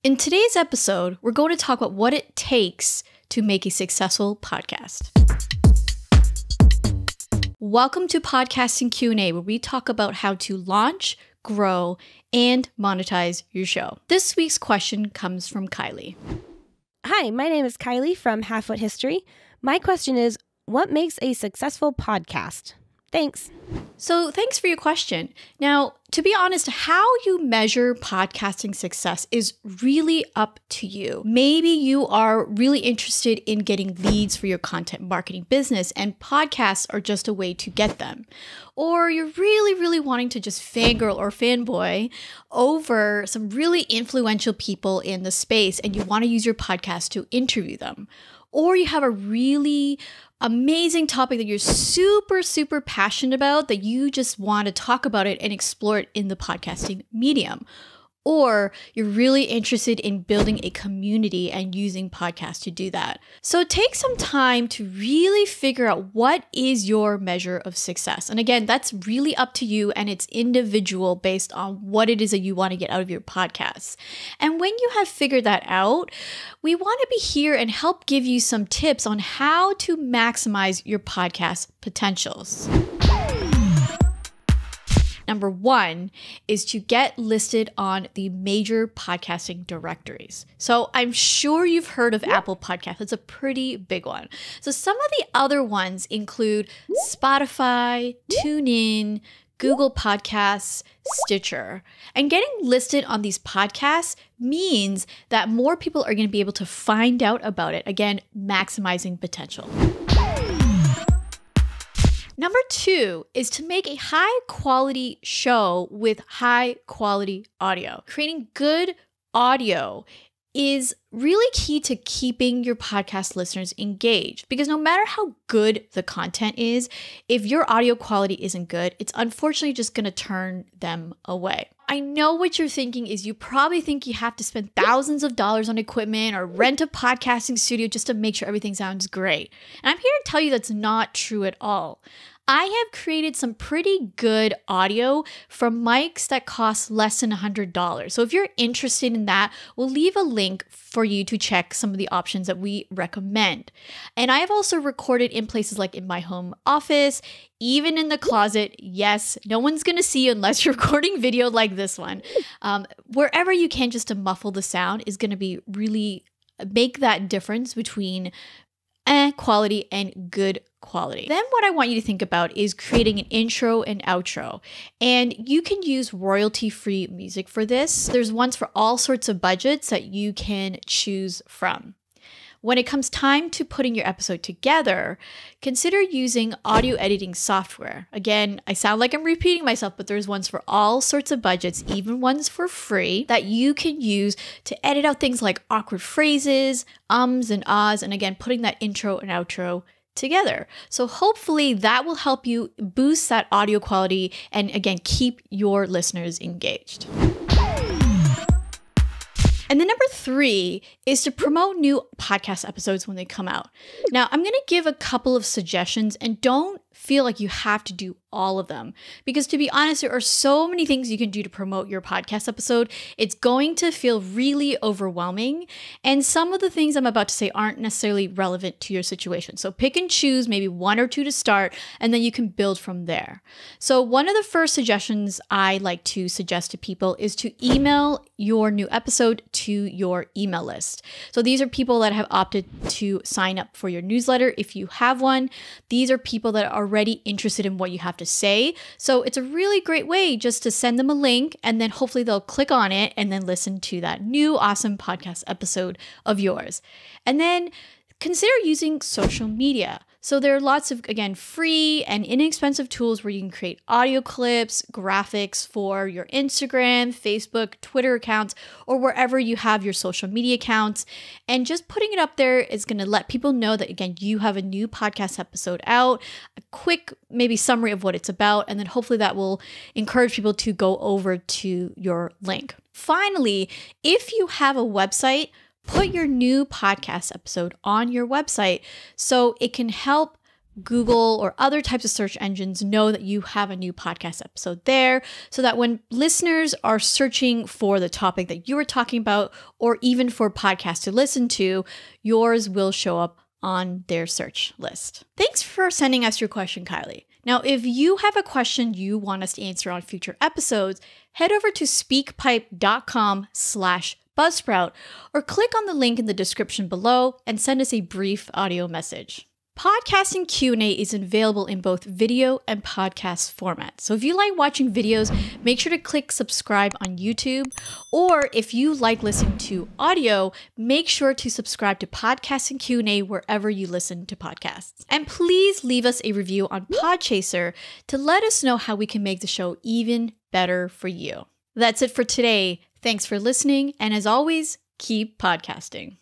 In today's episode, we're going to talk about what it takes to make a successful podcast. Welcome to Podcasting Q&A, where we talk about how to launch, grow, and monetize your show. This week's question comes from Kylie. Hi, my name is Kylie from Halffoot History. My question is, what makes a successful podcast? Thanks. So thanks for your question. Now, to be honest, how you measure podcasting success is really up to you. Maybe you are really interested in getting leads for your content marketing business and podcasts are just a way to get them. Or you're really wanting to just fangirl or fanboy over some really influential people in the space and you want to use your podcast to interview them. Or you have a really amazing topic that you're super passionate about that you just want to talk about it and explore it in the podcasting medium. Or you're really interested in building a community and using podcasts to do that. So take some time to really figure out what is your measure of success. And again, that's really up to you and it's individual based on what it is that you want to get out of your podcasts. And when you have figured that out, we want to be here and help give you some tips on how to maximize your podcast potentials. Number one is to get listed on the major podcasting directories. So I'm sure you've heard of Apple Podcasts. It's a pretty big one. So some of the other ones include Spotify, TuneIn, Google Podcasts, Stitcher. And getting listed on these podcasts means that more people are going to be able to find out about it. Again, maximizing potential. Number two is to make a high quality show with high quality audio. Creating good audio is really key to keeping your podcast listeners engaged because no matter how good the content is, if your audio quality isn't good, it's unfortunately just going to turn them away. I know what you're thinking is you probably think you have to spend thousands of dollars on equipment or rent a podcasting studio just to make sure everything sounds great. And I'm here to tell you that's not true at all. I have created some pretty good audio from mics that cost less than $100. So if you're interested in that, we'll leave a link for you to check some of the options that we recommend. And I have also recorded in places like in my home office, even in the closet. Yes, no one's going to see you unless you're recording video like this one. Wherever you can, just to muffle the sound is going to be really make that difference between quality and good quality. Then what I want you to think about is creating an intro and outro. And you can use royalty-free music for this. There's ones for all sorts of budgets that you can choose from. When it comes time to putting your episode together, consider using audio editing software. Again, I sound like I'm repeating myself, but there's ones for all sorts of budgets, even ones for free, that you can use to edit out things like awkward phrases, ums and ahs, and again, putting that intro and outro together. So hopefully that will help you boost that audio quality and again, keep your listeners engaged. And then number three is to promote new podcast episodes when they come out. Now, I'm going to give a couple of suggestions and don't feel like you have to do all of them because to be honest, there are so many things you can do to promote your podcast episode. It's going to feel really overwhelming. And some of the things I'm about to say aren't necessarily relevant to your situation. So pick and choose maybe one or two to start, and then you can build from there. So one of the first suggestions I like to suggest to people is to email your new episode to your email list. So these are people that have opted to sign up for your newsletter. If you have one, these are people that are already interested in what you have to say. So it's a really great way just to send them a link and then hopefully they'll click on it and then listen to that new awesome podcast episode of yours. And then consider using social media. So there are lots of, again, free and inexpensive tools where you can create audio clips, graphics for your Instagram, Facebook, Twitter accounts, or wherever you have your social media accounts. And just putting it up there is going to let people know that, again, you have a new podcast episode out, a quick maybe summary of what it's about, and then hopefully that will encourage people to go over to your link. Finally, if you have a website, put your new podcast episode on your website so it can help Google or other types of search engines know that you have a new podcast episode there, so that when listeners are searching for the topic that you were talking about, or even for podcasts to listen to, yours will show up on their search list. Thanks for sending us your question, Kylie. Now, if you have a question you want us to answer on future episodes, head over to speakpipe.com/Buzzsprout or click on the link in the description below and send us a brief audio message. Podcasting Q&A is available in both video and podcast formats. So if you like watching videos, make sure to click subscribe on YouTube. Or if you like listening to audio, make sure to subscribe to Podcasting Q&A wherever you listen to podcasts. And please leave us a review on Podchaser to let us know how we can make the show even better for you. That's it for today. Thanks for listening. And as always, keep podcasting.